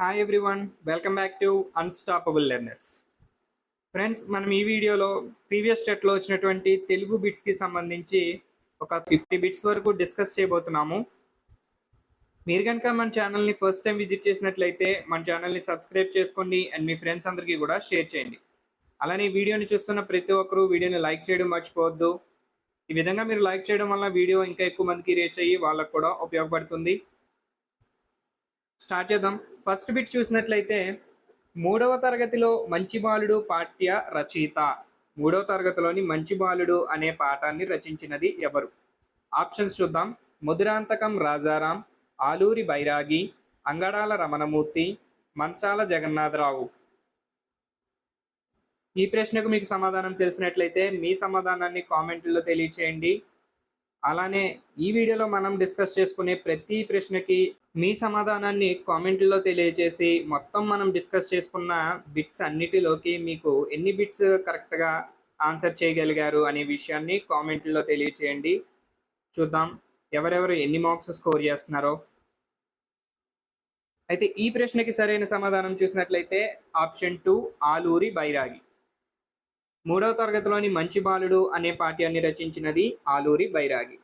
Hi everyone, welcome back to unstoppable learners. Friends, మనం ఈ వీడియోలో ప్రీవియస్ సెట్లో వచ్చినటువంటి తెలుగు బిట్స్కి సంబంధించి ఒక 50 బిట్స్ వరకు డిస్కస్ చేయబోతున్నాము. మీరు కనుక మన ఛానల్ని ఫస్ట్ టైం విజిట్ చేసినట్లయితే మన ఛానల్ని సబ్స్క్రైబ్ చేసుకోండి అండ్ మీ ఫ్రెండ్స్ అందరికీ కూడా షేర్ చేయండి. అలానే ఈ వీడియోని చూస్తున్న ప్రతి ఒక్కరూ వీడియోని లైక్ చేయడం మర్చిపోవద్దు. ఈ విధంగా మీరు లైక్ చేయడం వల్ల వీడియో ఇంకా ఎక్కువ మందికి రీచ్ అయ్యి వాళ్ళకు కూడా ఉపయోగపడుతుంది. స్టార్ట్ చేద్దాం. ఫస్ట్ బిట్ చూసినట్లయితే, మూడవ తరగతిలో మంచి బాలుడు పాఠ్య రచయిత. మూడవ తరగతిలోని మంచి బాలుడు అనే పాఠాన్ని రచించినది ఎవరు? ఆప్షన్స్ చూద్దాం. ముదిరాంతకం రాజారాం, ఆలూరి బైరాగి, అంగడాల రమణమూర్తి, మంచాల జగన్నాథరావు. ఈ ప్రశ్నకు మీకు సమాధానం తెలిసినట్లయితే మీ సమాధానాన్ని కామెంట్లో తెలియచేయండి. అలానే ఈ వీడియోలో మనం డిస్కస్ చేసుకునే ప్రతి ప్రశ్నకి మీ సమాధానాన్ని కామెంట్లో తెలియజేసి మొత్తం మనం డిస్కస్ చేసుకున్న బిట్స్ అన్నిటిలోకి మీకు ఎన్ని బిట్స్ కరెక్ట్గా ఆన్సర్ చేయగలిగారు అనే విషయాన్ని కామెంట్లో తెలియచేయండి. చూద్దాం ఎవరెవరు ఎన్ని మార్క్స్ స్కోర్ చేస్తున్నారో. అయితే ఈ ప్రశ్నకి సరైన సమాధానం చూసినట్లయితే ఆప్షన్ 2 ఆలూరి బైరాగి. మూడవ తరగతిలోని మంచి బాలుడు అనే పాఠ్యాన్ని రచించినది ఆలూరి బైరాగి.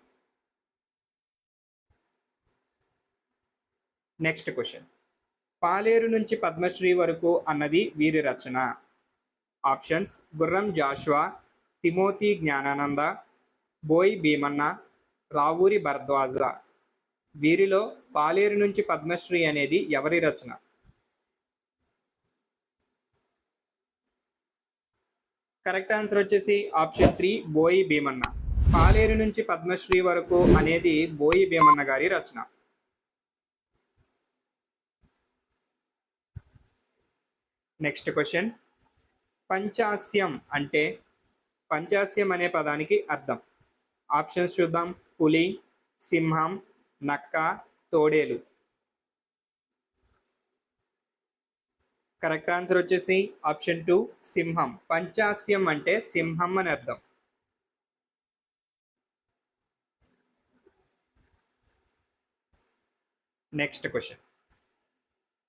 Next question. పాలేరు నుంచి పద్మశ్రీ వరకు అన్నది వీరి రచన. ఆప్షన్స్: గుర్రం జాషువా, తిమోతి జ్ఞానానంద, బోయి భీమన్న, రావూరి భరద్వాజ. వీరిలో పాలేరు నుంచి పద్మశ్రీ అనేది ఎవరి రచన? కరెక్ట్ ఆన్సర్ వచ్చేసి ఆప్షన్ 3 బోయి భీమన్న. పాలేరు నుంచి పద్మశ్రీ వరకు అనేది బోయి భీమన్న గారి రచన. Next question. పంచాస్యం అంటే పంచాస్యం అనే పదానికి అర్థం. ఆప్షన్స్ చూద్దాం. పులి, సింహం, నక్క, తోడేలు. కరెక్ట్ ఆన్సర్ వచ్చేసి ఆప్షన్ 2 సింహం. పంచాస్యం అంటే సింహం అని అర్థం. Next question.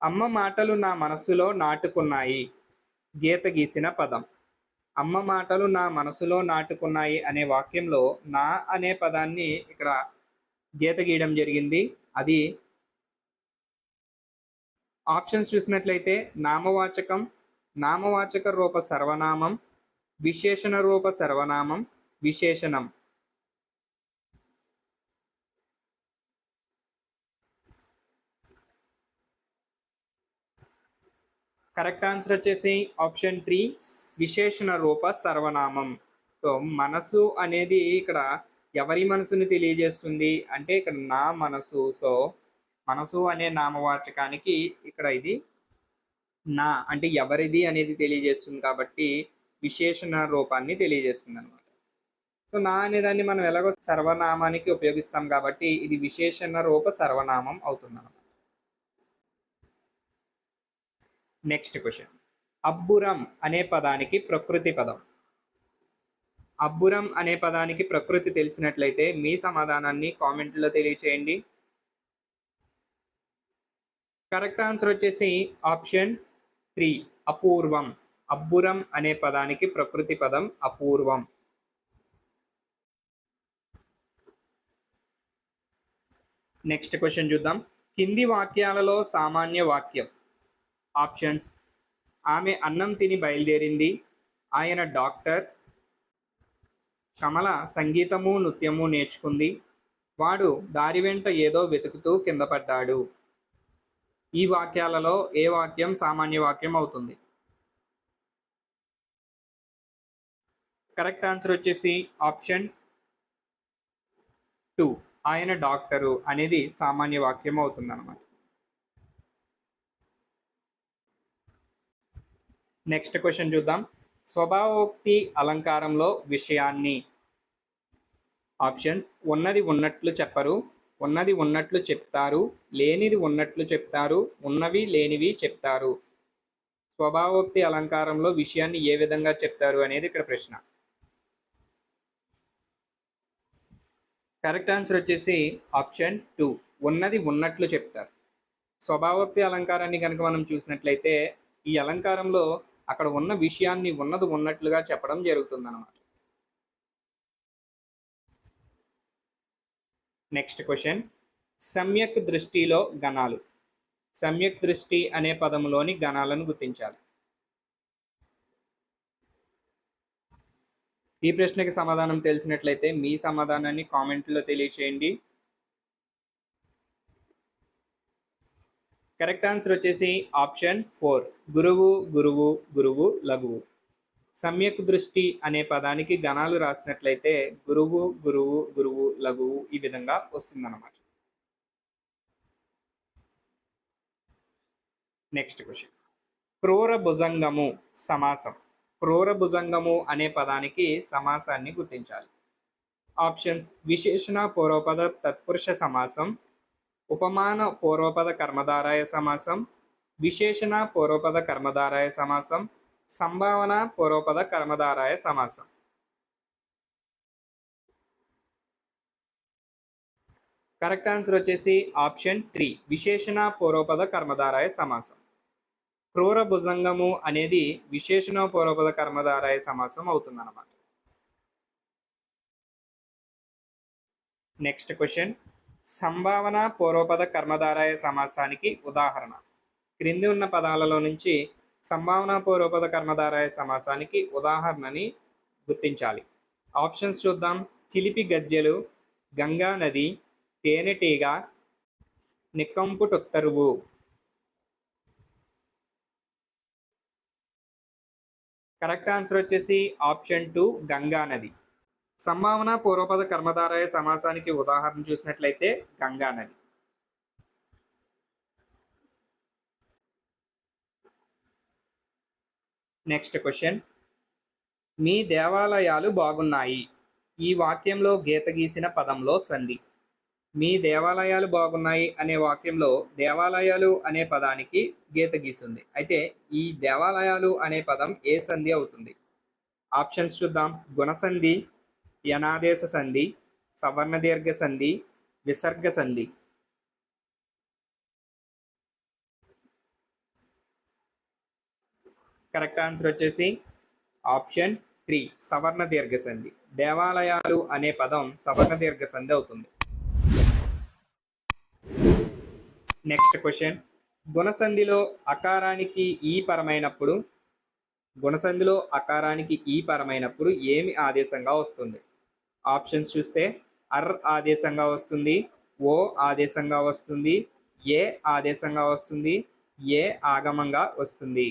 అమ్మ మాటలు నా మనసులో నాటుకున్నాయి. గీత గీసిన పదం. అమ్మ మాటలు నా మనసులో నాటుకున్నాయి అనే వాక్యంలో నా అనే పదాన్ని ఇక్కడ గీత గీయడం జరిగింది. అది ఆప్షన్స్ చూసినట్లయితే నామవాచకం, నామవాచక రూప సర్వనామం, విశేషణ రూప సర్వనామం, విశేషణం. కరెక్ట్ ఆన్సర్ వచ్చేసి ఆప్షన్ 3 విశేషణ రూప సర్వనామం. సో మనసు అనేది ఇక్కడ ఎవరి మనసుని తెలియజేస్తుంది అంటే ఇక్కడ నా మనసు. సో మనసు అనే నామవాచకానికి ఇక్కడ ఇది నా అంటే ఎవరిది అనేది తెలియజేస్తుంది కాబట్టి విశేషణ రూపాన్ని తెలియజేస్తుంది అనమాట. సో నా అనేదాన్ని మనం ఎలాగో సర్వనామానికి ఉపయోగిస్తాం కాబట్టి ఇది విశేషణ రూప సర్వనామం అవుతుంది అనమాట. Next question. అబ్బురం అనే పదానికి ప్రకృతి పదం. అబ్బురం అనే పదానికి ప్రకృతి తెలిసినట్లయితే మీ సమాధానాన్ని కామెంట్లో తెలియచేయండి. కరెక్ట్ ఆన్సర్ వచ్చేసి ఆప్షన్ 3 అపూర్వం. అబ్బురం అనే పదానికి ప్రకృతి పదం అపూర్వం. నెక్స్ట్ క్వశ్చన్ చూద్దాం. కింది వాక్యాలలో సామాన్య వాక్యం. ఆప్షన్స్: ఆమె అన్నం తిని బయలుదేరింది, ఆయన డాక్టర్, కమల సంగీతము నృత్యము నేర్చుకుంది, వాడు దారి వెంట ఏదో వెతుకుతూ కింద పడ్డాడు. ఈ వాక్యాలలో ఏ వాక్యం సామాన్య వాక్యం అవుతుంది? కరెక్ట్ ఆన్సర్ వచ్చేసి ఆప్షన్ 2 ఆయన డాక్టరు అనేది సామాన్య వాక్యం అవుతుంది అన్నమాట. నెక్స్ట్ క్వశ్చన్ చూద్దాం. స్వభావోక్తి అలంకారంలో విషయాన్ని. ఆప్షన్స్: ఉన్నది ఉన్నట్లు చెప్పరు, ఉన్నది ఉన్నట్లు చెప్తారు, లేనిది ఉన్నట్లు చెప్తారు, ఉన్నవి లేనివి చెప్తారు. స్వభావోక్తి అలంకారంలో విషయాన్ని ఏ విధంగా చెప్తారు అనేది ఇక్కడ ప్రశ్న. కరెక్ట్ ఆన్సర్ వచ్చేసి ఆప్షన్ 2 ఉన్నది ఉన్నట్లు చెప్తారు. స్వభావోక్తి అలంకారాన్ని కనుక మనం చూసినట్లయితే ఈ అలంకారంలో అక్కడ ఉన్న విషయాన్ని ఉన్నది ఉన్నట్లుగా చెప్పడం జరుగుతుందన్నమాట. నెక్స్ట్ క్వశ్చన్, సమ్యక్ దృష్టిలో గణాలు. సమ్యక్ దృష్టి అనే పదంలోని గణాలను గుర్తించాలి. ఈ ప్రశ్నకి సమాధానం తెలిసినట్లయితే మీ సమాధానాన్ని కామెంట్లో తెలియచేయండి. కరెక్ట్ ఆన్సర్ వచ్చేసి ఆప్షన్ 4, గురువు గురువు గురువు లఘువు. సమ్యక్ దృష్టి అనే పదానికి గణాలు రాసినట్లయితే గురువు గురువు గురువు లఘువు ఈ విధంగా వస్తుందన్నమాట. నెక్స్ట్ క్వశ్చన్, క్రూర భుజంగము సమాసం. క్రూర భుజంగము అనే పదానికి సమాసాన్ని గుర్తించాలి. ఆప్షన్స్: విశేషణ పూర్వపద తత్పురుష సమాసం, ఉపమాన పూర్వపద కర్మధారయ సమాసం, విశేషణ పూర్వపద కర్మధారయ సమాసం, సంభావన పూర్వపద కర్మధారయ సమాసం. కరెక్ట్ ఆన్సర్ వచ్చేసి ఆప్షన్ 3, విశేషణ పూర్వపద కర్మధారయ సమాసం. క్రూర భుజంగము అనేది విశేషణ పూర్వపద కర్మధారయ సమాసం అవుతుందన్నమాట. నెక్స్ట్ క్వశ్చన్, సంభావన పూర్వపద కర్మధారయ సమాసానికి ఉదాహరణ. క్రింది ఉన్న పదాలలో నుంచి సంభావన పూర్వపద కర్మధారయ సమాసానికి ఉదాహరణని గుర్తించాలి. ఆప్షన్స్ చూద్దాం. చిలిపి గజ్జెలు, గంగా నది, తేనెటీగ, నిక్కంపుటొత్తరువు. కరెక్ట్ ఆన్సర్ వచ్చేసి ఆప్షన్ 2, గంగా నది. సంభావన పూర్వపద కర్మధారయ సమాసానికి ఉదాహరణ చూసినట్లయితే గంగా నది. నెక్స్ట్ క్వశ్చన్, మీ దేవాలయాలు బాగున్నాయి. ఈ వాక్యంలో గీత గీసిన పదంలో సంధి. మీ దేవాలయాలు బాగున్నాయి అనే వాక్యంలో దేవాలయాలు అనే పదానికి గీత గీసింది. అయితే ఈ దేవాలయాలు అనే పదం ఏ సంధి అవుతుంది? ఆప్షన్స్ చూద్దాం. గుణసంధి, యనాదేశ సంధి, సవర్ణ దీర్ఘ సంధి, విసర్గ సంధి. కరెక్ట్ ఆన్సర్ వచ్చేసి ఆప్షన్ 3, సవర్ణ దీర్ఘ సంధి. దేవాలయాలు అనే పదం సవర్ణ దీర్ఘ సంధి అవుతుంది. నెక్స్ట్ క్వశ్చన్, గుణసంధిలో అకారానికి ఈ పరమైనప్పుడు ఏమి ఆదేశంగా వస్తుంది? ఆప్షన్స్ చూస్తే అర్ ఆదేశంగా వస్తుంది, ఓ ఆదేశంగా వస్తుంది, ఏ ఆదేశంగా వస్తుంది, ఏ ఆగమంగా వస్తుంది.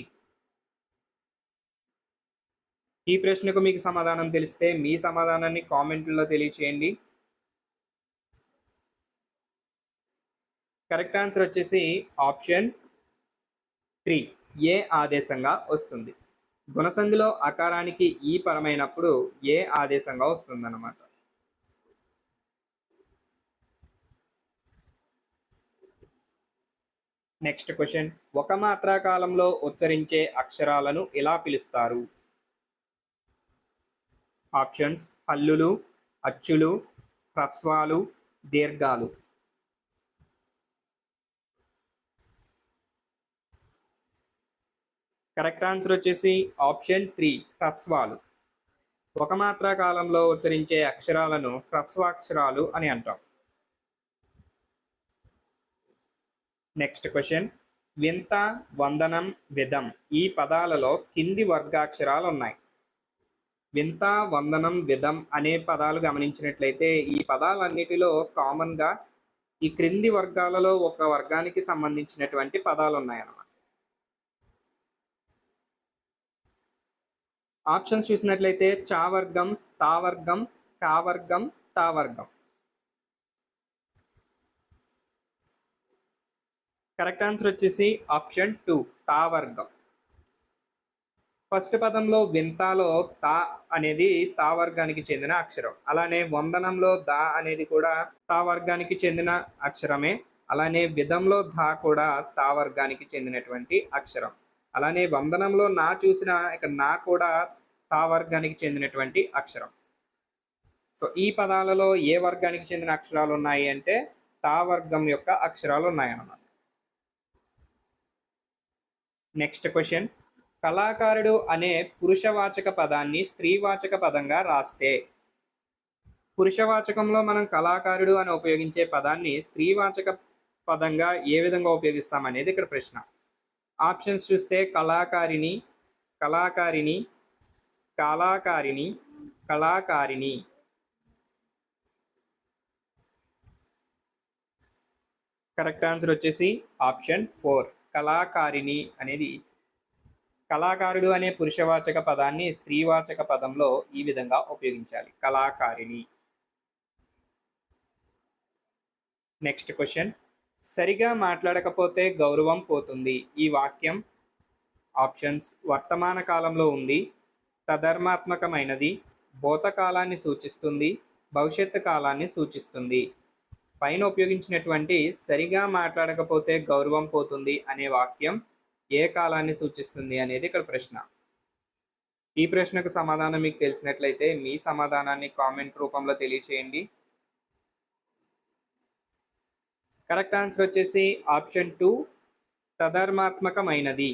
ఈ ప్రశ్నకు మీకు సమాధానం తెలిస్తే మీ సమాధానాన్ని కామెంట్లో తెలియచేయండి. కరెక్ట్ ఆన్సర్ వచ్చేసి ఆప్షన్ 3, ఏ ఆదేశంగా వస్తుంది. గుణసంధిలో అకారానికి ఈ పరమైనప్పుడు ఏ ఆదేశంగా వస్తుందన్నమాట. నెక్స్ట్ క్వశ్చన్, ఒక మాత్రా కాలంలో ఉచ్చరించే అక్షరాలను ఎలా పిలుస్తారు? ఆప్షన్స్: హల్లులు, అచ్చులు, హ్రస్వాలు, దీర్ఘాలు. కరెక్ట్ ఆన్సర్ వచ్చేసి ఆప్షన్ 3, హ్రస్వాలు. ఒక మాత్రా కాలంలో ఉచ్చరించే అక్షరాలను హ్రస్వాక్షరాలు అని అంటాం. నెక్స్ట్ క్వశ్చన్, వింత, వందనం, విధం ఈ పదాలలో కింది వర్గాక్షరాలు ఉన్నాయి. వింత, వందనం, విధం అనే పదాలు గమనించినట్లయితే ఈ పదాలన్నిటిలో కామన్గా ఈ క్రింది వర్గాలలో ఒక వర్గానికి సంబంధించినటువంటి పదాలు ఉన్నాయన్నమాట. ఆప్షన్స్ చూసినట్లయితే చా వర్గం, తా వర్గం, కా వర్గం, తా వర్గం. కరెక్ట్ ఆన్సర్ వచ్చేసి ఆప్షన్ 2, తా వర్గం. ఫస్ట్ పదంలో వింతాలో తా అనేది తా వర్గానికి చెందిన అక్షరం. అలానే వందనంలో దా అనేది కూడా తా వర్గానికి చెందిన అక్షరమే. అలానే విధంలో ధా కూడా తా వర్గానికి చెందినటువంటి అక్షరం. అలానే వందనంలో నా చూసిన ఇక్కడ నా కూడా తా వర్గానికి చెందినటువంటి అక్షరం. సో ఈ పదాలలో ఏ వర్గానికి చెందిన అక్షరాలు ఉన్నాయి అంటే తా వర్గం యొక్క అక్షరాలు ఉన్నాయన్నమాట. నెక్స్ట్ క్వశ్చన్, కళాకారుడు అనే పురుషవాచక పదాన్ని స్త్రీవాచక పదంగా రాస్తే. పురుషవాచకంలో మనం కళాకారుడు అని ఉపయోగించే పదాన్ని స్త్రీవాచక పదంగా ఏ విధంగా ఉపయోగిస్తామనేది ఇక్కడ ప్రశ్న. ఆప్షన్స్ చూస్తే కళాకారిణి, కళాకారిణి, కళాకారిణి, కళాకారిణి. కరెక్ట్ ఆన్సర్ వచ్చేసి ఆప్షన్ 4 కళాకారిణి అనేది. కళాకారుడు అనే పురుషవాచక పదాన్ని స్త్రీవాచక పదంలో ఈ విధంగా ఉపయోగించాలి, కళాకారిణి. నెక్స్ట్ క్వశ్చన్, సరిగా మాట్లాడకపోతే గౌరవం పోతుంది. ఈ వాక్యం ఆప్షన్స్ వర్తమాన కాలంలో ఉంది, తదర్మాత్మకమైనది, భూతకాలాన్ని సూచిస్తుంది, భవిష్యత్తు కాలాన్ని సూచిస్తుంది. పైన ఉపయోగించినటువంటి సరిగా మాట్లాడకపోతే గౌరవం పోతుంది అనే వాక్యం ఏ కాలాన్ని సూచిస్తుంది అనేది ఇక్కడ ప్రశ్న. ఈ ప్రశ్నకు సమాధానం మీకు తెలిసినట్లయితే మీ సమాధానాన్ని కామెంట్ రూపంలో తెలియచేయండి. కరెక్ట్ ఆన్సర్ వచ్చేసి ఆప్షన్ 2 తదర్మాత్మకమైనది.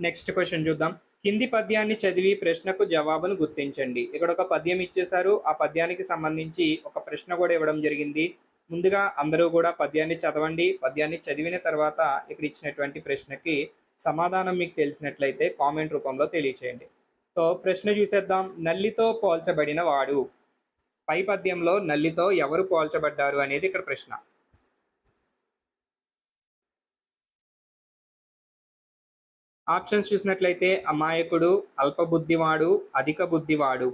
నెక్స్ట్ క్వశ్చన్ చూద్దాం. కింది పద్యాన్ని చదివి ప్రశ్నకు జవాబును గుర్తించండి. ఇక్కడ ఒక పద్యం ఇచ్చేశారు, ఆ పద్యానికి సంబంధించి ఒక ప్రశ్న కూడా ఇవ్వడం జరిగింది. ముందుగా అందరూ కూడా పద్యాన్ని చదవండి. పద్యాన్ని చదివిన తర్వాత ఇక్కడ ఇచ్చినటువంటి ప్రశ్నకి సమాధానం మీకు తెలిసినట్లయితే కామెంట్ రూపంలో తెలియచేయండి. సో ప్రశ్న చూసేద్దాం. నల్లితో పోల్చబడిన వాడు. పై పద్యంలో నల్లితో ఎవరు పోల్చబడ్డారు అనేది ఇక్కడ ప్రశ్న. ఆప్షన్స్ చూసినట్లయితే అమాయకుడు, అల్పబుద్ధివాడు, అధిక బుద్ధివాడు.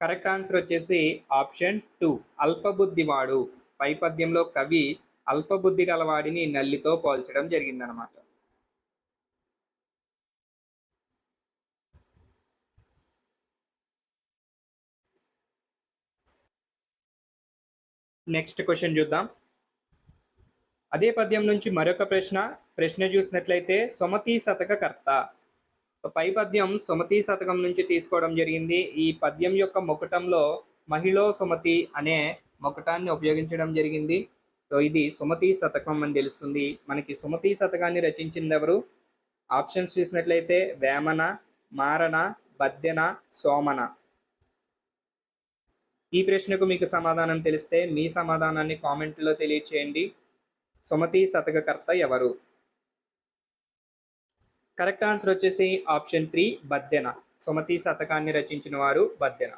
కరెక్ట్ ఆన్సర్ వచ్చేసి ఆప్షన్ 2 అల్పబుద్ధివాడు. పై పద్యంలో కవి అల్పబుద్ధి గలవాడిని నల్లితో పోల్చడం జరిగిందనమాట. నెక్స్ట్ క్వశ్చన్ చూద్దాం. అదే పద్యం నుంచి మరొక ప్రశ్న చూసినట్లయితే సుమతి శతక కర్త. పై పద్యం సుమతి శతకం నుంచి తీసుకోవడం జరిగింది. ఈ పద్యం యొక్క ముకుటంలో మహిళో సుమతి అనే ముకుటాన్ని ఉపయోగించడం జరిగింది. సో ఇది సుమతి శతకం అని తెలుస్తుంది. మనకి సుమతి శతకాన్ని రచించింది ఎవరు? ఆప్షన్స్ చూసినట్లయితే వేమన, మారణ, బద్దెన, సోమన. ఈ ప్రశ్నకు మీకు సమాధానం తెలిస్తే మీ సమాధానాన్ని కామెంట్లో తెలియచేయండి. సుమతి శతకకర్త ఎవరు? కరెక్ట్ ఆన్సర్ వచ్చేసి ఆప్షన్ 3 బద్దెన. సుమతి శతకాన్ని రచించిన వారు బద్దెన.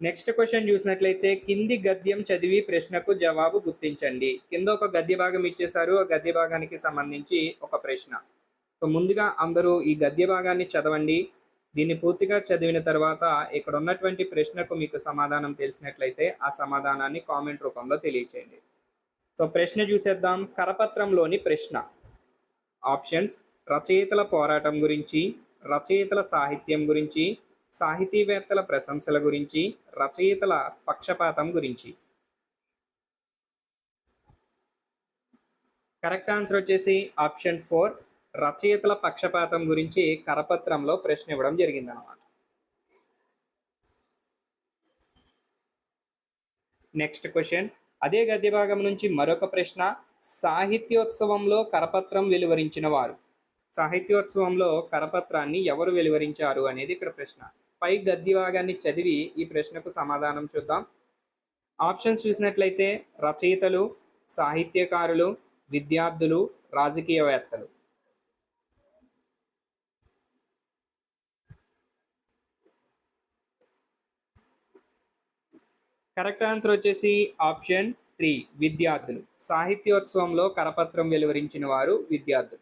నెక్స్ట్ క్వశ్చన్ చూసినట్లయితే కింది గద్యం చదివి ప్రశ్నకు జవాబు గుర్తించండి. కింద ఒక గద్య భాగం ఇచ్చేశారు, ఆ గద్య భాగానికి సంబంధించి ఒక ప్రశ్న. సో ముందుగా అందరూ ఈ గద్య భాగాన్ని చదవండి. దీన్ని పూర్తిగా చదివిన తర్వాత ఇక్కడ ఉన్నటువంటి ప్రశ్నకు మీకు సమాధానం తెలిసినట్లయితే ఆ సమాధానాన్ని కామెంట్ రూపంలో తెలియచేయండి. సో ప్రశ్న చూసేద్దాం. కరపత్రంలోని ప్రశ్న. ఆప్షన్స్ రచయితల పోరాటం గురించి, రచయితల సాహిత్యం గురించి, సాహితీవేత్తల ప్రశంసల గురించి, రచయితల పక్షపాతం గురించి. కరెక్ట్ ఆన్సర్ వచ్చేసి ఆప్షన్ 4 రచయితల పక్షపాతం గురించి కరపత్రంలో ప్రశ్న ఇవ్వడం జరిగిందన్నమాట. Next question. అదే గద్య భాగం నుంచి మరొక ప్రశ్న. సాహిత్యోత్సవంలో కరపత్రం వెలువరించిన వారు. సాహిత్యోత్సవంలో కరపత్రాన్ని ఎవరు వెలువరించారు అనేది ఇక్కడ ప్రశ్న. పై గద్య భాగాన్ని చదివి ఈ ప్రశ్నకు సమాధానం చూద్దాం. ఆప్షన్స్ చూసినట్లయితే రచయితలు, సాహిత్యకారులు, విద్యార్థులు, రాజకీయవేత్తలు. కరెక్ట్ ఆన్సర్ వచ్చేసి ఆప్షన్ 3 విద్యార్థులు. సాహిత్యోత్సవంలో కరపత్రం వెలువరించిన వారు విద్యార్థులు.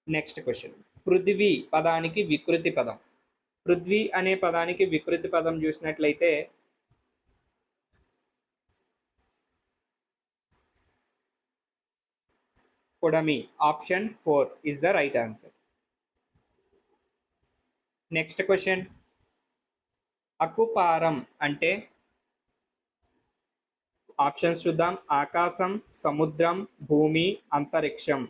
Next question. పృథ్వీ పదానికి వికృతి పదం. పృథ్వీ అనే పదానికి వికృతి పదం చూసినట్లయితే పొడమి. Option 4 is the right answer. Next question. అకుపారం అంటే ఆప్షన్స్ చూద్దాం. ఆకాశం, సముద్రం, భూమి, అంతరిక్షం.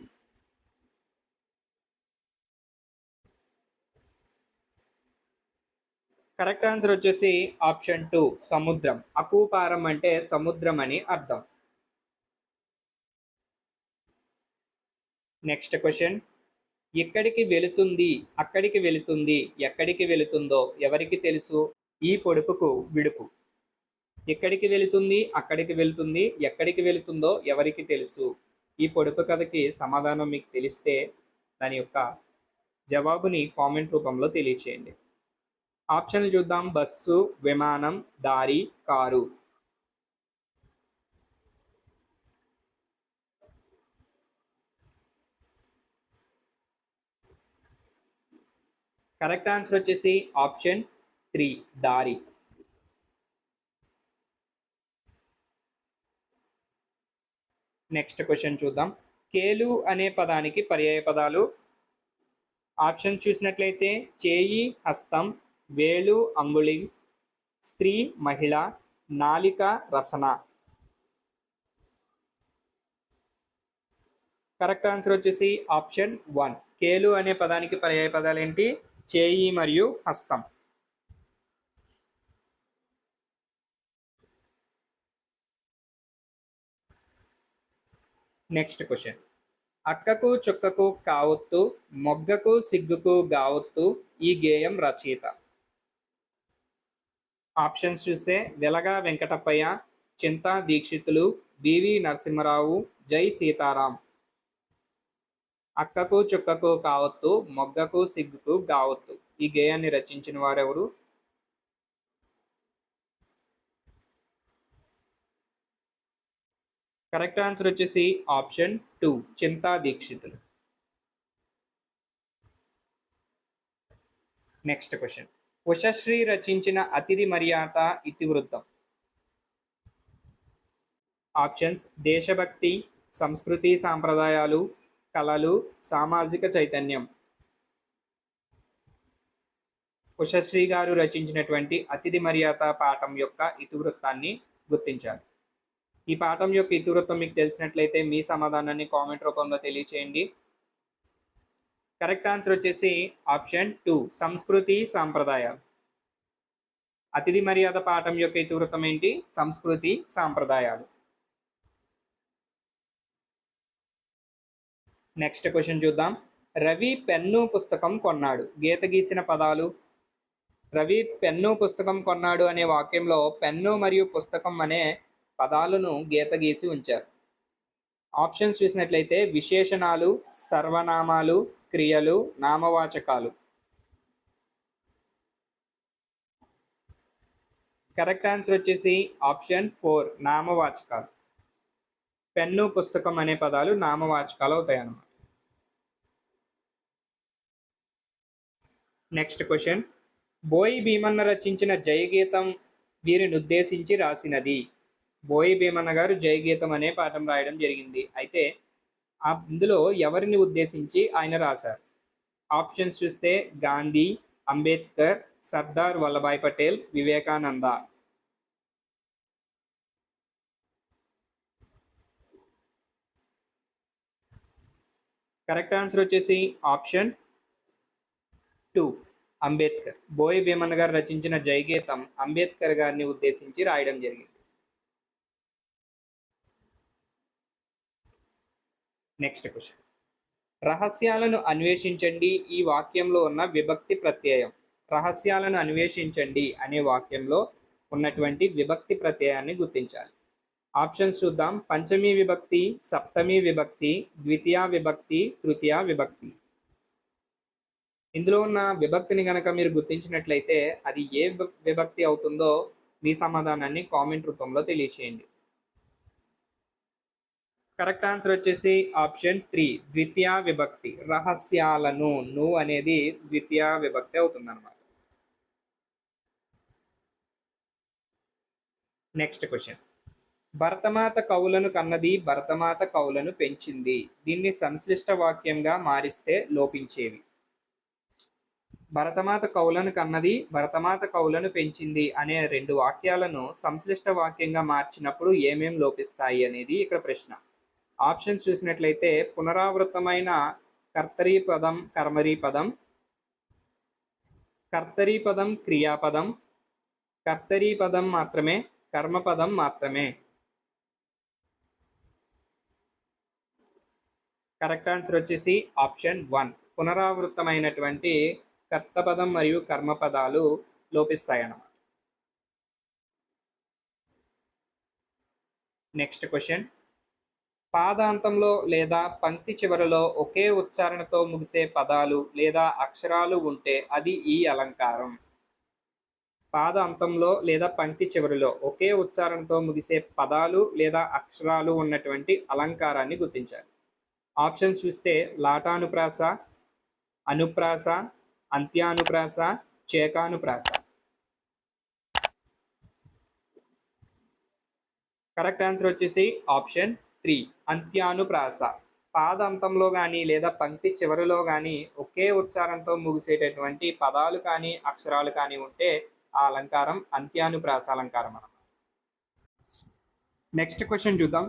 కరెక్ట్ ఆన్సర్ వచ్చేసి ఆప్షన్ 2 సముద్రం. అకుపారం అంటే సముద్రం అని అర్థం. Next question. ఎక్కడికి వెళుతుంది, అక్కడికి వెళుతుంది, ఎక్కడికి వెళుతుందో ఎవరికి తెలుసు? ఈ పొడుపుకు విడుపు. ఎక్కడికి వెళుతుంది, అక్కడికి వెళుతుంది, ఎక్కడికి వెళుతుందో ఎవరికి తెలుసు? ఈ పొడుపు కథకి సమాధానం మీకు తెలిస్తే దాని యొక్క జవాబుని కామెంట్ రూపంలో తెలియచేయండి. ఆప్షన్లు చూద్దాం. బస్సు, విమానం, దారి, కారు. కరెక్ట్ ఆన్సర్ వచ్చేసి ఆప్షన్ 3 దారి. నెక్స్ట్ క్వశ్చన్ చూద్దాం. కేలు అనే పదానికి పర్యాయ పదాలు. ఆప్షన్ చూసినట్లయితే చేయి, హస్తం, వేలు, అంగుళి, స్త్రీ, మహిళ, నాలిక, రసన. కరెక్ట్ ఆన్సర్ వచ్చేసి ఆప్షన్ 1 కేలు అనే పదానికి పర్యాయ పదాలు ఏంటి? చేయి మరియు హస్తం. Next question. అక్కకు చుక్కకు కావొత్తు, మొగ్గకు సిగ్గుకు గావొత్తు, ఈ గేయం రచయిత. ఆప్షన్స్ చూస్తే వెలగా వెంకటప్పయ్య, చింతా దీక్షితులు, బివి నరసింహరావు, జై సీతారాం. అక్కకు చుక్కకు కావొత్తు, మొగ్గకు సిగ్గుకు గావొత్తు, ఈ గేయాన్ని రచించిన వారెవరు? కరెక్ట్ ఆన్సర్ వచ్చేసి option 2 Chinta Dikshitulu. Next question. Ushasri రచించిన అతిథి మర్యాద ఇతివృత్తం. ఆప్షన్స్ దేశభక్తి, సంస్కృతి సాంప్రదాయాలు, కళలు, సామాజిక చైతన్యం. ఉషశ్రీ గారు రచించినటువంటి అతిథి మర్యాద పాఠం యొక్క ఇతివృత్తాన్ని గుర్తించాలి. ఈ పాఠం యొక్క ఇతివృత్తం మీకు తెలిసినట్లయితే మీ సమాధానాన్ని కామెంట్ రూపంలో తెలియచేయండి. కరెక్ట్ ఆన్సర్ వచ్చేసి ఆప్షన్ 2 సంస్కృతి సాంప్రదాయాలు. అతిథి మర్యాద పాఠం యొక్క ఇతివృత్తం ఏంటి? సంస్కృతి సాంప్రదాయాలు. నెక్స్ట్ క్వశ్చన్ చూద్దాం. రవి పెన్ను పుస్తకం కొన్నాడు, గీత గీసిన పదాలు. రవి పెన్ను పుస్తకం కొన్నాడు అనే వాక్యంలో పెన్ను మరియు పుస్తకం అనే పదాలను గీత గీసి ఉంచారు. ఆప్షన్స్ చూసినట్లయితే విశేషణాలు, సర్వనామాలు, క్రియలు, నామవాచకాలు. కరెక్ట్ ఆన్సర్ వచ్చేసి ఆప్షన్ 4 నామవాచకాలు. పెన్ను పుస్తకం అనే పదాలు నామవాచకాలు అవుతాయి అన్నమాట. Next question. బోయి భీమన్న రచించిన జయగీతం వీరిని ఉద్దేశించి రాసినది. బోయి భీమన్న గారు జయగీతం అనే పాఠం రాయడం జరిగింది. అయితే అందులో ఎవరిని ఉద్దేశించి ఆయన రాశారు? ఆప్షన్స్ చూస్తే గాంధీ, అంబేద్కర్, సర్దార్ వల్లభాయ్ పటేల్, వివేకానంద. కరెక్ట్ ఆన్సర్ వచ్చేసి ఆప్షన్ 2 అంబేద్కర్. బోయి భీమన్న గారు రచించిన జయగీతం అంబేద్కర్ గారిని ఉద్దేశించి రాయడం జరిగింది. Next question. రహస్యాలను అన్వేషించండి ఈ వాక్యంలో ఉన్న విభక్తి ప్రత్యయం. రహస్యాలను అన్వేషించండి అనే వాక్యంలో ఉన్నటువంటి విభక్తి ప్రత్యయాన్ని గుర్తించాలి. ఆప్షన్స్ చూద్దాం. పంచమీ విభక్తి, సప్తమీ విభక్తి, ద్వితీయ విభక్తి, తృతీయ విభక్తి. ఇందులో ఉన్న విభక్తిని కనుక మీరు గుర్తించినట్లయితే అది ఏ విభక్తి అవుతుందో మీ సమాధానాన్ని కామెంట్ రూపంలో తెలియచేయండి. కరెక్ట్ ఆన్సర్ వచ్చేసి ఆప్షన్ 3 ద్వితీయ విభక్తి. రహస్యాలను ను అనేది ద్వితీయ విభక్తి అవుతుంది అనమాట. Next question. భరతమాత కవులను కన్నది, భరతమాత కవులను పెంచింది. దీన్ని సంశ్లిష్ట వాక్యంగా మారిస్తే లోపించేవి. భరతమాత కౌలను కన్నది, భరతమాత కౌలను పెంచింది అనే 2 వాక్యాలను సంశ్లిష్ట వాక్యంగా మార్చినప్పుడు ఏమేం లోపిస్తాయి అనేది ఇక్కడ ప్రశ్న. ఆప్షన్స్ చూసినట్లయితే పునరావృతమైన కర్తరీ పదం, కర్మరీ పదం, కర్తరీ పదం క్రియాపదం, కర్తరీ పదం మాత్రమే కర్మపదం మాత్రమే. కరెక్ట్ ఆన్సర్ వచ్చేసి ఆప్షన్ 1. పునరావృతమైనటువంటి కర్తపదం మరియు కర్మపదాలు లోపిస్తాయన్నమాట. Next question. పాదాంతంలో లేదా పంక్తి చివరలో ఒకే ఉచ్చారణతో ముగిసే పదాలు లేదా అక్షరాలు ఉంటే అది ఈ అలంకారం. పాదాంతంలో లేదా పంక్తి చివరిలో ఒకే ఉచ్చారణతో ముగిసే పదాలు లేదా అక్షరాలు ఉన్నటువంటి అలంకారాన్ని గుర్తించాలి. ఆప్షన్స్ చూస్తే లాటానుప్రాస, అనుప్రాస, అంత్యానుప్రాస, చేకానుప్రాస. కరెక్ట్ ఆన్సర్ వచ్చేసి ఆప్షన్ 3 అంత్యానుప్రాస. పాదంతంలో కానీ లేదా పంక్తి చివరిలో కానీ ఒకే ఉచ్చారణతో ముగిసేటటువంటి పదాలు కానీ అక్షరాలు కానీ ఉంటే ఆ అలంకారం అంత్యానుప్రాస అలంకారం అన్నమాట. నెక్స్ట్ క్వశ్చన్ చూద్దాం.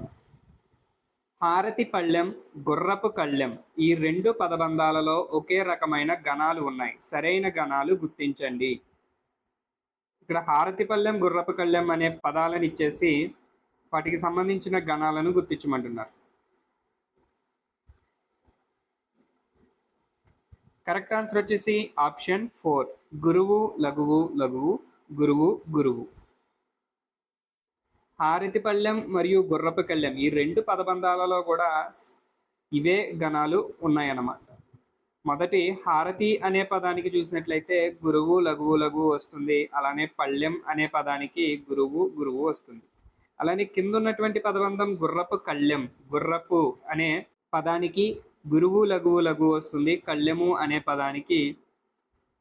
హారతి పళ్ళెం, గుర్రపు కళ్ళెం ఈ 2 పదబంధాలలో ఒకే రకమైన గణాలు ఉన్నాయి. సరైన గణాలు గుర్తించండి. ఇక్కడ హారతి పళ్ళెం, గుర్రపు కళ్ళెం అనే పదాలను ఇచ్చేసి వాటికి సంబంధించిన గణాలను గుర్తించమంటున్నారు. కరెక్ట్ ఆన్సర్ వచ్చేసి ఆప్షన్ 4 గురువు, లఘువు, లఘువు, గురువు, గురువు. హారతి పళ్ళెం మరియు గుర్రపు కళ్ళెం ఈ 2 పదబంధాలలో కూడా ఇవే గణాలు ఉన్నాయన్నమాట. మొదటి హారతి అనే పదానికి చూసినట్లయితే గురువు, లఘువు, లఘువు వస్తుంది. అలానే పళ్ళెం అనే పదానికి గురువు, గురువు వస్తుంది. అలానే కింద ఉన్నటువంటి పదబంధం గుర్రపు కళ్ళెం, గుర్రపు అనే పదానికి గురువు, లఘువు, లఘువు వస్తుంది. కళ్ళెము అనే పదానికి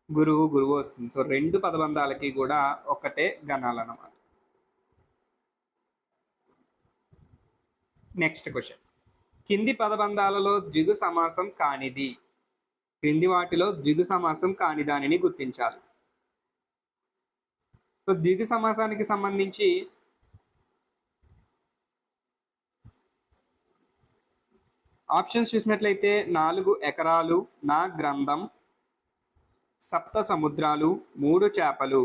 గురువు, గురువు వస్తుంది. సో 2 పదబంధాలకి కూడా ఒకటే గణాలు అన్నమాట. Next question. కింది పదబంధాలలో ద్విగు సమాసం కానిది. క్రింది వాటిలో ద్విగు సమాసం కాని దానిని గుర్తించాలి. సో ద్విగు సమాసానికి సంబంధించి ఆప్షన్స్ చూసినట్లయితే 4 ఎకరాలు, నా గ్రంథం, సప్త సముద్రాలు, 3 చేపలు.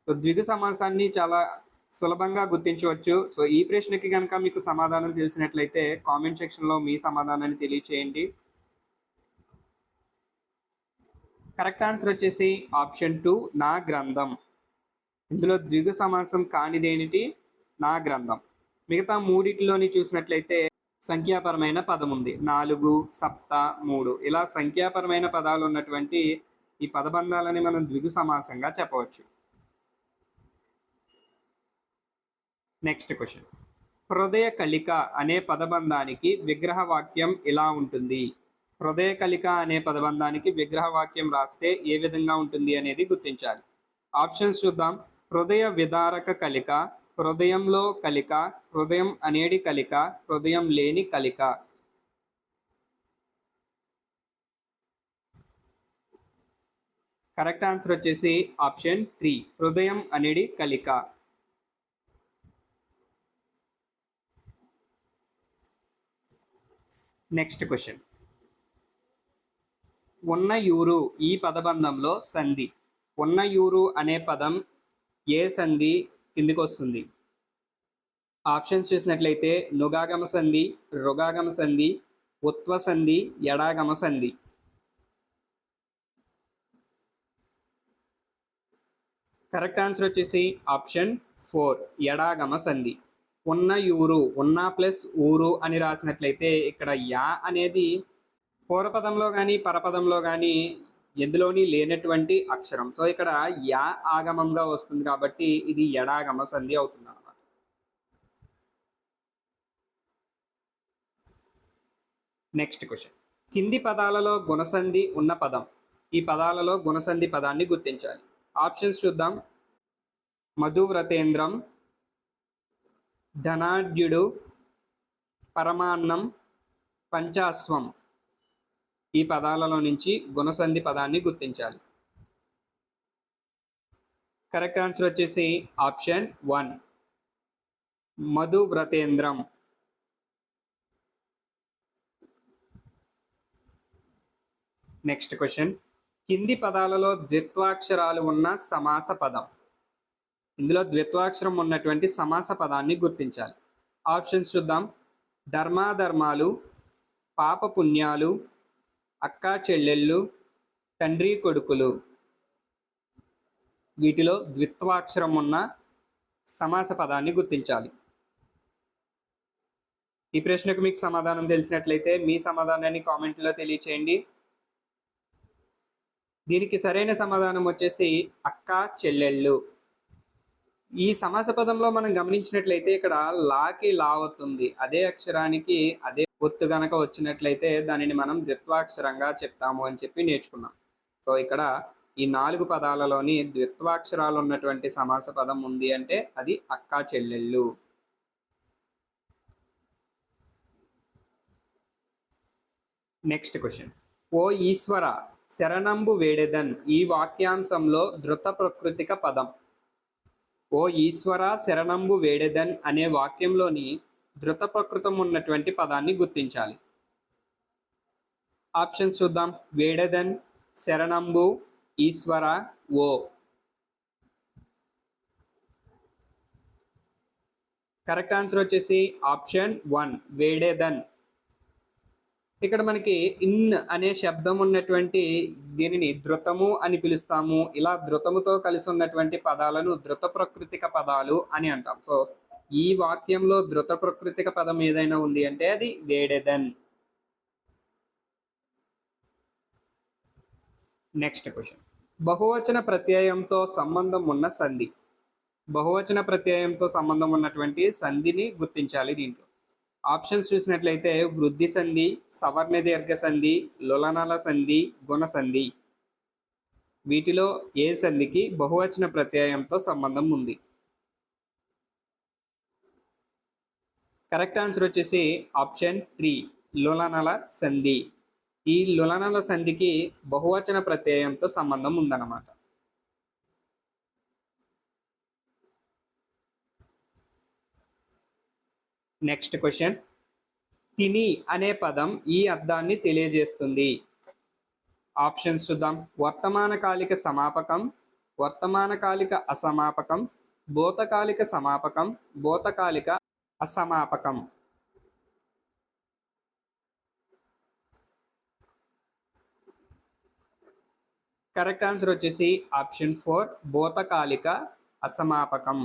సో ద్విగు సమాసాన్ని చాలా సులభంగా గుర్తించవచ్చు. సో ఈ ప్రశ్నకి కనుక మీకు సమాధానం తెలిసినట్లయితే కామెంట్ సెక్షన్లో మీ సమాధానాన్ని తెలియచేయండి. కరెక్ట్ ఆన్సర్ వచ్చేసి ఆప్షన్ 2 నా గ్రంథం. ఇందులో ద్విగు సమాసం కానిదేమిటి? నా గ్రంథం. మిగతా మూడిటిలోని చూసినట్లయితే సంఖ్యాపరమైన పదం ఉంది. 4, సప్త, 3 ఇలా సంఖ్యాపరమైన పదాలు ఉన్నటువంటి ఈ పదబంధాలని మనం ద్విగు సమాసంగా చెప్పవచ్చు. Next question. హృదయ కలిక అనే పదబంధానికి విగ్రహ వాక్యం ఇలా ఉంటుంది. హృదయ కలిక అనే పదబంధానికి విగ్రహ వాక్యం రాస్తే ఏ విధంగా ఉంటుంది అనేది గుర్తించాలి. ఆప్షన్స్ చూద్దాం. హృదయ విదారక కలిక, హృదయంలో కలిక, హృదయం అనేడి కలిక, హృదయం లేని కలిక. కరెక్ట్ ఆన్సర్ వచ్చేసి ఆప్షన్ 3 హృదయం అనేడి కలిక. Next question. ఉన్నయూరు ఈ పదబంధంలో సంధి. ఉన్నయూరు అనే పదం ఏ సంధి కిందికి వస్తుంది? ఆప్షన్స్ చూసినట్లయితే నుగాగమ సంధి, రుగాగమ సంధి, ఉత్వ సంధి, ఎడాగమ సంధి. కరెక్ట్ ఆన్సర్ వచ్చేసి ఆప్షన్ 4 ఎడాగమ సంధి. ఉన్నయూరు, ఉన్న ప్లస్ ఊరు అని రాసినట్లయితే ఇక్కడ యా అనేది పూర్వపదంలో కానీ పరపదంలో కానీ ఎందులోని లేనటువంటి అక్షరం. సో ఇక్కడ యా ఆగమంగా వస్తుంది కాబట్టి ఇది ఎడాగమ సంధి అవుతుంది అన్నమాట. Next question. కింది పదాలలో గుణసంధి ఉన్న పదం. ఈ పదాలలో గుణసంధి పదాన్ని గుర్తించాలి. ఆప్షన్స్ చూద్దాం. మధువ్రతేంద్రం, ధనాఢ్యుడు, పరమాన్నం, పంచాశ్వం. ఈ పదాలలో నుంచి గుణసంధి పదాన్ని గుర్తించాలి. కరెక్ట్ ఆన్సర్ వచ్చేసి ఆప్షన్ 1 మధువ్రతేంద్రం. నెక్స్ట్ క్వశ్చన్, కింది పదాలలో ద్విత్వాక్షరాలు ఉన్న సమాస పదం. ఇందులో ద్విత్వాక్షరం ఉన్నటువంటి సమాస పదాన్ని గుర్తించాలి. ఆప్షన్స్ చూద్దాం. ధర్మాధర్మాలు, పాపపుణ్యాలు, అక్కా చెల్లెళ్ళు, తండ్రి కొడుకులు. వీటిలో ద్విత్వాక్షరం ఉన్న సమాస పదాన్ని గుర్తించాలి. ఈ ప్రశ్నకు మీకు సమాధానం తెలిసినట్లయితే మీ సమాధానాన్ని కామెంట్లో తెలియచేయండి. దీనికి సరైన సమాధానం వచ్చేసి అక్కా చెల్లెళ్ళు. ఈ సమాస పదంలో మనం గమనించినట్లయితే ఇక్కడ లాకి లా వస్తుంది. అదే అక్షరానికి అదే ఒత్తు గనక వచ్చినట్లయితే దానిని మనం ద్విత్వాక్షరంగా చెప్తాము అని చెప్పి నేర్చుకున్నాం. సో ఇక్కడ ఈ 4 పదాలలోని ద్విత్వాక్షరాలు ఉన్నటువంటి సమాస పదం ఉంది అంటే అది అక్కా చెల్లెళ్ళు. నెక్స్ట్ క్వశ్చన్, ఓ ఈశ్వర శరణంబు వేడెదన్ ఈ వాక్యాంశంలో ధృత ప్రకృతిక పదం. ఓ ఈశ్వర శరణంబు వేడెదన్ అనే వాక్యంలోని ధృత ప్రకృతం ఉన్నటువంటి పదాన్ని గుర్తించాలి. ఆప్షన్స్ చూద్దాం. వేడెదన్, శరణంబు, ఈశ్వర, ఓ. కరెక్ట్ ఆన్సర్ వచ్చేసి ఆప్షన్ 1 వేడెదన్. ఇక్కడ మనకి ఇన్ అనే శబ్దం ఉన్నటువంటి దీనిని ధృతము అని పిలుస్తాము. ఇలా ధృతముతో కలిసి ఉన్నటువంటి పదాలను ధృత ప్రకృతిక పదాలు అని అంటాం. సో ఈ వాక్యంలో ధృత ప్రకృతిక పదం ఏదైనా ఉంది అంటే అది వేడెదన్. నెక్స్ట్ క్వశ్చన్, బహువచన ప్రత్యయంతో సంబంధం ఉన్న సంధి. బహువచన ప్రత్యయంతో సంబంధం ఉన్నటువంటి సంధిని గుర్తించాలి. దీంట్లో ఆప్షన్స్ చూసినట్లయితే వృద్ధి సంధి, సవర్ణ దీర్ఘ సంధి, లులనల సంధి, గుణ సంధి. వీటిలో ఏ సంధికి బహువచన ప్రత్యయంతో సంబంధం ఉంది? కరెక్ట్ ఆన్సర్ వచ్చేసి ఆప్షన్ 3 లులనల సంధి. ఈ లులనల సంధికి బహువచన ప్రత్యయంతో సంబంధం ఉందన్నమాట. నెక్స్ట్ క్వశ్చన్, తిని అనే పదం ఈ అర్థాన్ని తెలియజేస్తుంది. ఆప్షన్స్ చూద్దాం. వర్తమానకాలిక సమాపకం, వర్తమానకాలిక అసమాపకం, భూతకాలిక సమాపకం, భూతకాలిక అసమాపకం. కరెక్ట్ ఆన్సర్ వచ్చేసి ఆప్షన్ 4 భూతకాలిక అసమాపకం.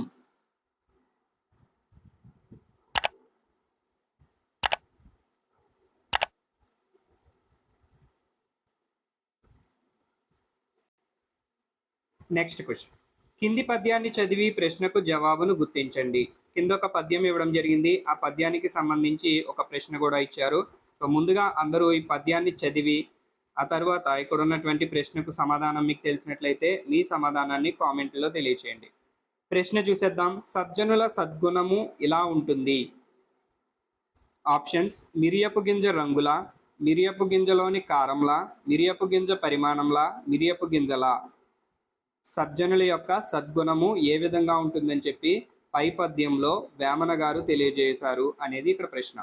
నెక్స్ట్ క్వశ్చన్, కింది పద్యాన్ని చదివి ప్రశ్నకు జవాబును గుర్తించండి. కింద ఒక పద్యం ఇవ్వడం జరిగింది. ఆ పద్యానికి సంబంధించి ఒక ప్రశ్న కూడా ఇచ్చారు. సో ముందుగా అందరూ ఈ పద్యాన్ని చదివి ఆ తర్వాత ఇక్కడ ఉన్నటువంటి ప్రశ్నకు సమాధానం మీకు తెలిసినట్లయితే మీ సమాధానాన్ని కామెంట్లో తెలియచేయండి. ప్రశ్న చూసేద్దాం. సజ్జనుల సద్గుణము ఇలా ఉంటుంది. ఆప్షన్స్ మిరియపు గింజ రంగులా, మిరియపు గింజలోని కారంలా, మిరియపు గింజ పరిమాణంలా, మిరియపు గింజలా. సజ్జనుల యొక్క సద్గుణము ఏ విధంగా ఉంటుందని చెప్పి పై పద్యంలో వేమన గారు తెలియజేశారు అనేది ఇక్కడ ప్రశ్న.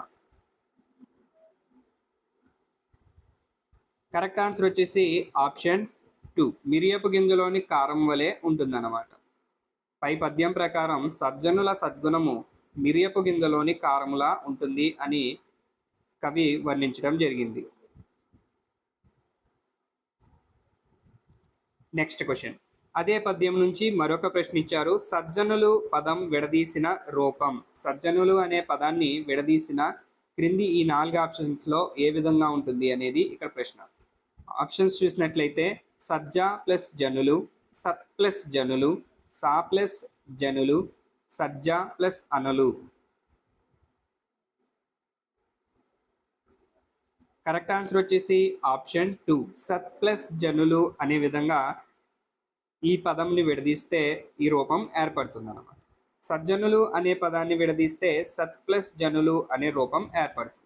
కరెక్ట్ ఆన్సర్ వచ్చేసి ఆప్షన్ 2 మిరియపు గింజలోని కారం వలె ఉంటుందన్నమాట. పై పద్యం ప్రకారం సజ్జనుల సద్గుణము మిరియపు గింజలోని కారంలా ఉంటుంది అని కవి వర్ణించడం జరిగింది. నెక్స్ట్ క్వశ్చన్, అదే పద్యం నుంచి మరొక ప్రశ్న ఇచ్చారు. సజ్జనులు పదం విడదీసిన రూపం. సజ్జనులు అనే పదాన్ని విడదీసిన క్రింది ఈ 4 ఆప్షన్స్లో ఏ విధంగా ఉంటుంది అనేది ఇక్కడ ప్రశ్న. ఆప్షన్స్ చూసినట్లయితే సజ్జ ప్లస్ జనులు, సత్ ప్లస్ జనులు, సా ప్లస్ జనులు, సజ్జ ప్లస్ అనులు. కరెక్ట్ ఆన్సర్ వచ్చేసి ఆప్షన్ 2 సత్ ప్లస్ జనులు అనే విధంగా ఈ పదంని విడదీస్తే ఈ రూపం ఏర్పడుతుంది అన్నమాట. సజ్జనులు అనే పదాన్ని విడదీస్తే సత్ ప్లస్ జనులు అనే రూపం ఏర్పడుతుంది.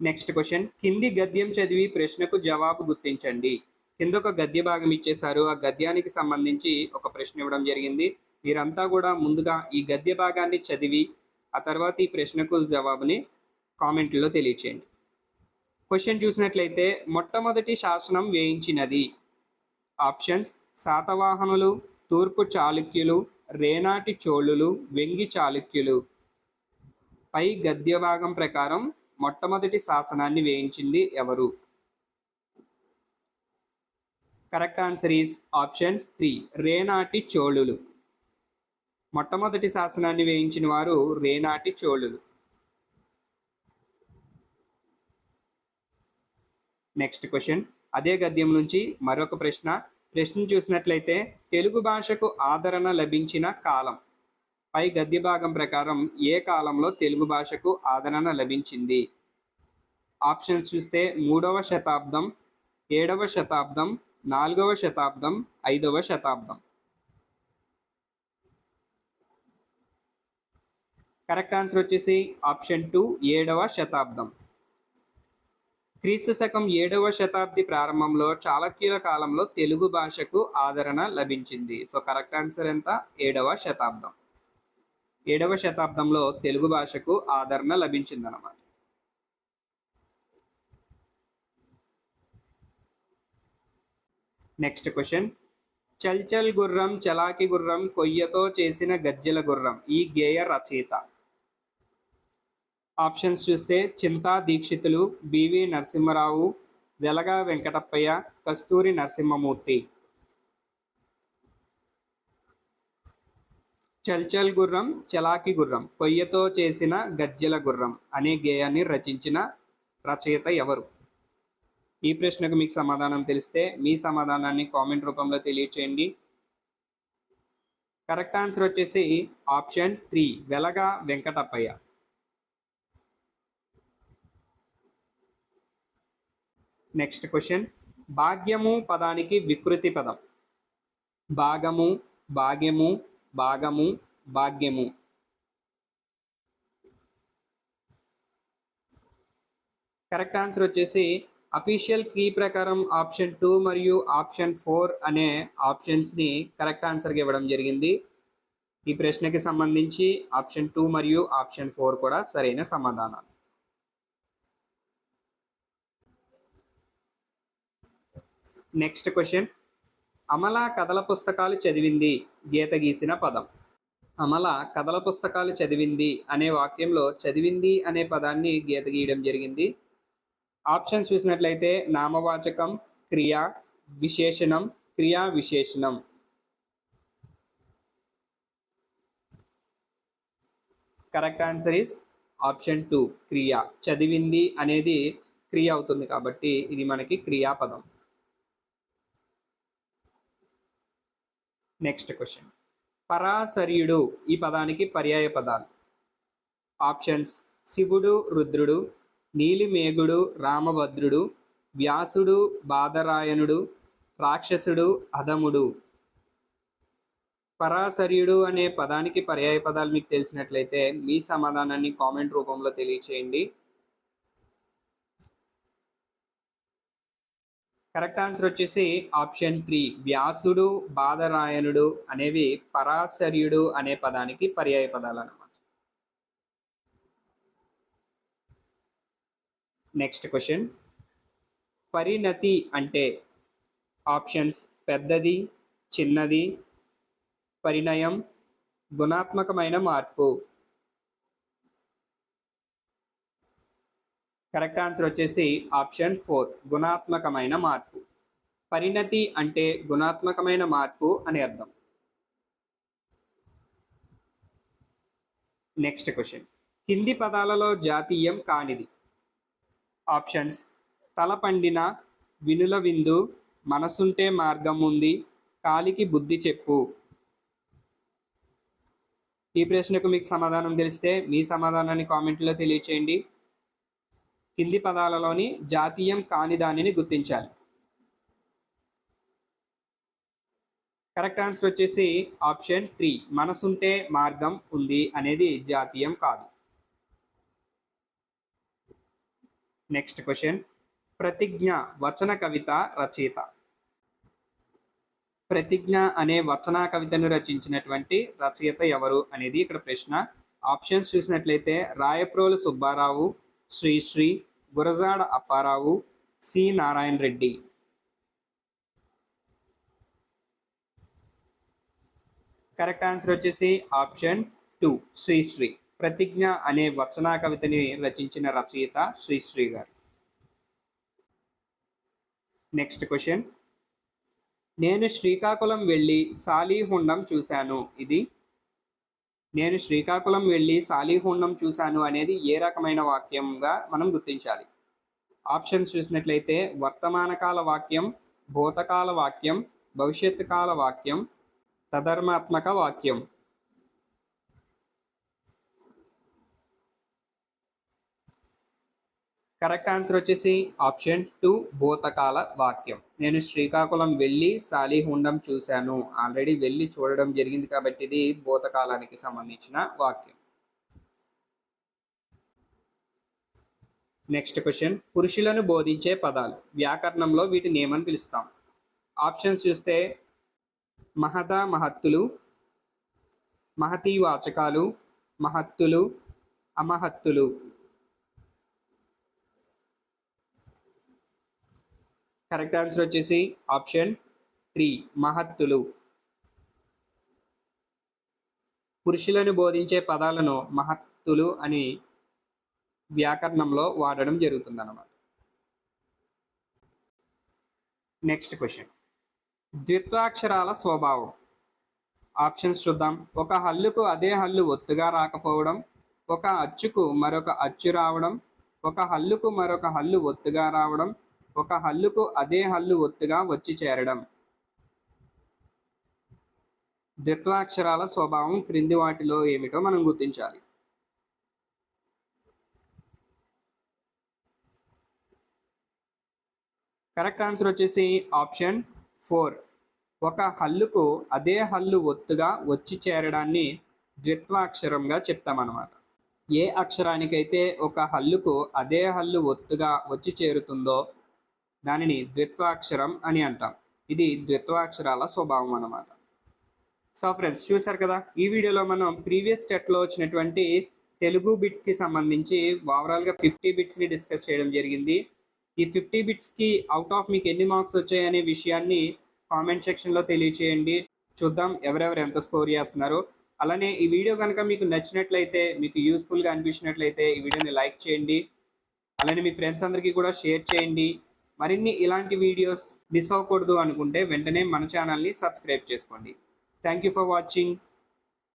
నెక్స్ట్ క్వశ్చన్, కింది గద్యం చదివి ప్రశ్నకు జవాబు గుర్తించండి. కింద ఒక గద్య భాగం ఇచ్చేశారు, ఆ గద్యానికి సంబంధించి ఒక ప్రశ్న ఇవ్వడం జరిగింది. మీరంతా కూడా ముందుగా ఈ గద్య భాగాన్ని చదివి ఆ తర్వాత ఈ ప్రశ్నకు జవాబుని కామెంట్లో తెలియచేయండి. క్వశ్చన్ చూసినట్లయితే, మొట్టమొదటి శాసనం వేయించినది. ఆప్షన్స్: శాతవాహనులు, తూర్పు చాళుక్యులు, రేనాటి చోళులు, వెంగి చాళుక్యులు. పై గద్య భాగం ప్రకారం మొట్టమొదటి శాసనాన్ని వేయించింది ఎవరు? Correct answer is option 3, రేనాటి చోళులు. మొట్టమొదటి శాసనాన్ని వేయించిన వారు రేనాటి చోళులు. నెక్స్ట్ క్వశ్చన్, అదే గద్యం నుంచి మరొక ప్రశ్న. ప్రశ్న చూసినట్లయితే, తెలుగు భాషకు ఆదరణ లభించిన కాలం. పై గద్య భాగం ప్రకారం ఏ కాలంలో తెలుగు భాషకు ఆదరణ లభించింది? ఆప్షన్స్ చూస్తే 3వ శతాబ్దం, 7వ శతాబ్దం, 4వ శతాబ్దం, 5వ శతాబ్దం. కరెక్ట్ ఆన్సర్ వచ్చేసి ఆప్షన్ 2, 7వ శతాబ్దం. క్రీస్తు శకం 7వ శతాబ్ది ప్రారంభంలో చాళుక్యుల కాలంలో తెలుగు భాషకు ఆదరణ లభించింది. సో కరెక్ట్ ఆన్సర్ ఎంత? 7వ శతాబ్దం. 7వ శతాబ్దంలో తెలుగు భాషకు ఆదరణ లభించిందన్నమాట. నెక్స్ట్ క్వశ్చన్, చల్చల్ గుర్రం, చలాకి గుర్రం, కొయ్యతో చేసిన గజ్జెల గుర్రం ఈ గేయ రచయిత. ఆప్షన్స్ చూస్తే చింతా దీక్షితులు, బివి నరసింహరావు, వెలగా వెంకటప్పయ్య, కస్తూరి నరసింహమూర్తి. చల్చల్ గుర్రం, చలాకి గుర్రం, కొయ్యతో చేసిన గజ్జెల గుర్రం అనే గేయాన్ని రచించిన రచయిత ఎవరు? ఈ ప్రశ్నకు మీకు సమాధానం తెలిస్తే మీ సమాధానాన్ని కామెంట్ రూపంలో తెలియచేయండి. కరెక్ట్ ఆన్సర్ వచ్చేసి ఆప్షన్ 3, వెలగా వెంకటప్పయ్య. నెక్స్ట్ క్వశ్చన్, భాగ్యము పదానికి వికృతి పదం. భాగము, భాగ్యము, భాగము, భాగ్యము. కరెక్ట్ ఆన్సర్ వచ్చేసి అఫీషియల్ కీ ప్రకారం ఆప్షన్ 2 మరియు ఆప్షన్ 4 అనే ఆప్షన్స్ని కరెక్ట్ ఆన్సర్గా ఇవ్వడం జరిగింది. ఈ ప్రశ్నకి సంబంధించి ఆప్షన్ 2 మరియు ఆప్షన్ 4 కూడా సరైన సమాధానాలు. నెక్స్ట్ క్వశ్చన్, అమల కథల పుస్తకాలు చదివింది గీత గీసిన పదం. అమల కథల పుస్తకాలు చదివింది అనే వాక్యంలో చదివింది అనే పదాన్ని గీత గీయడం జరిగింది. ఆప్షన్స్ చూసినట్లయితే నామవాచకం, క్రియ, విశేషణం, క్రియా విశేషణం. కరెక్ట్ ఆన్సర్ ఇస్ ఆప్షన్ 2, క్రియ. చదివింది అనేది క్రియ అవుతుంది కాబట్టి ఇది మనకి క్రియాపదం. నెక్స్ట్ క్వశ్చన్, పరాశర్యుడు ఈ పదానికి పర్యాయ పదాలు. ఆప్షన్స్: శివుడు రుద్రుడు, నీలిమేఘుడు రామభద్రుడు, వ్యాసుడు బాదరాయణుడు, రాక్షసుడు అధముడు. పరాశర్యుడు అనే పదానికి పర్యాయ పదాలు మీకు తెలిసినట్లయితే మీ సమాధానాన్ని కామెంట్ రూపంలో తెలియచేయండి. కరెక్ట్ ఆన్సర్ వచ్చేసి ఆప్షన్ 3, వ్యాసుడు బాదరాయణుడు అనేవి పరాశర్యుడు అనే పదానికి పర్యాయ పదాలు అన్నమాట. నెక్స్ట్ క్వశ్చన్, పరిణతి అంటే. ఆప్షన్స్: పెద్దది, చిన్నది, పరిణయం, గుణాత్మకమైన మార్పు. కరెక్ట్ ఆన్సర్ వచ్చేసి ఆప్షన్ 4, గుణాత్మకమైన మార్పు. పరిణతి అంటే గుణాత్మకమైన మార్పు అని అర్థం. నెక్స్ట్ క్వశ్చన్, కింది పదాలలో జాతీయం కానిది. ఆప్షన్స్: తలపండిన, వినుల విందు, మనసుంటే మార్గం ఉంది, కాలికి బుద్ధి చెప్పు. ఈ ప్రశ్నకు మీకు సమాధానం తెలిస్తే మీ సమాధానాన్ని కామెంట్లో తెలియచేయండి. కింది పదాలలోని జాతీయం కాని దానిని గుర్తించాలి. కరెక్ట్ ఆన్సర్ వచ్చేసి ఆప్షన్ 3, మనసుంటే మార్గం ఉంది అనేది జాతీయం కాదు. నెక్స్ట్ క్వశ్చన్, ప్రతిజ్ఞ వచన కవిత రచయిత. ప్రతిజ్ఞ అనే వచన కవితను రచించినటువంటి రచయిత ఎవరు అనేది ఇక్కడ ప్రశ్న. ఆప్షన్స్ చూసినట్లయితే Rayaprolu Subbarao, Sri Sri, Gurajada Apparao, C Narayana Reddy. Correct answer వచ్చేసి ఆప్షన్ 2 శ్రీశ్రీ. ప్రతిజ్ఞ అనే వచన కవితని రచించిన రచయిత శ్రీశ్రీ గారు. నెక్స్ట్ క్వశ్చన్, నేను శ్రీకాకుళం వెళ్ళి సాలీహుండం చూశాను. నేను శ్రీకాకుళం వెళ్ళి సాలీహుండం చూశాను అనేది ఏ రకమైన వాక్యంగా మనం గుర్తించాలి? ఆప్షన్స్ చూసినట్లయితే వర్తమానకాల వాక్యం, భూతకాల వాక్యం, భవిష్యత్తు కాల వాక్యం, తదర్మాత్మక వాక్యం. కరెక్ట్ ఆన్సర్ వచ్చేసి ఆప్షన్ 2 భూతకాల వాక్యం. నేను శ్రీకాకుళం వెళ్ళి సాలీహుండం చూశాను. ఆల్రెడీ వెళ్ళి చూడడం జరిగింది కాబట్టి ఇది భూతకాలానికి సంబంధించిన వాక్యం. నెక్స్ట్ క్వశ్చన్, పురుషులను బోధించే పదాలు వ్యాకరణంలో వీటిని ఏమని పిలుస్తాం? ఆప్షన్స్ చూస్తే మహత మహత్తులు, మహతీవాచకాలు, మహత్తులు, అమహత్తులు. కరెక్ట్ ఆన్సర్ వచ్చేసి ఆప్షన్ 3 మహత్తులు. పురుషులను బోధించే పదాలను మహత్తులు అని వ్యాకరణంలో వాడడం జరుగుతుందన్నమాట. నెక్స్ట్ క్వశ్చన్, ద్విత్వాక్షరాల స్వభావం. ఆప్షన్స్ చూద్దాం. ఒక హల్లుకు అదే హల్లు ఒత్తుగా రాకపోవడం, ఒక అచ్చుకు మరొక అచ్చు రావడం, ఒక హల్లుకు మరొక హల్లు ఒత్తుగా రావడం, ఒక హల్లుకు అదే హల్లు ఒత్తుగా వచ్చి చేరడం. ద్విత్వాక్షరాల స్వభావం క్రింది వాటిలో ఏమిటో మనం గుర్తించాలి. కరెక్ట్ ఆన్సర్ వచ్చేసి ఆప్షన్ 4 ఒక హల్లుకు అదే హల్లు ఒత్తుగా వచ్చి చేరడాన్ని ద్విత్వాక్షరంగా చెప్తామన్నమాట. ఏ అక్షరానికైతే ఒక హల్లుకు అదే హల్లు ఒత్తుగా వచ్చి చేరుతుందో దానిని ద్విత్వాక్షరం అని అంటాం. ఇది ద్విత్వాక్షరాల స్వభావం అన్నమాట. సో ఫ్రెండ్స్, చూసారు కదా, ఈ వీడియోలో మనం ప్రీవియస్ టెట్లో వచ్చినటువంటి తెలుగు బిట్స్కి సంబంధించి ఓవరాల్గా 50 బిట్స్ని డిస్కస్ చేయడం జరిగింది. ఈ 50 బిట్స్కి అవుట్ ఆఫ్ మీకు ఎన్ని మార్క్స్ వచ్చాయనే విషయాన్ని కామెంట్ సెక్షన్లో తెలియచేయండి. చూద్దాం ఎవరెవరు ఎంత స్కోర్ చేస్తున్నారు. అలానే ఈ వీడియో కనుక మీకు నచ్చినట్లయితే, మీకు యూస్ఫుల్గా అనిపించినట్లయితే ఈ వీడియోని లైక్ చేయండి. అలానే మీ ఫ్రెండ్స్ అందరికీ కూడా షేర్ చేయండి. మరిన్ని ఇలాంటి వీడియోస్ మిస్ అవ్వకూడదు అనుకుంటే వెంటనే మన ఛానల్ని సబ్స్క్రైబ్ చేసుకోండి. Thank you for watching.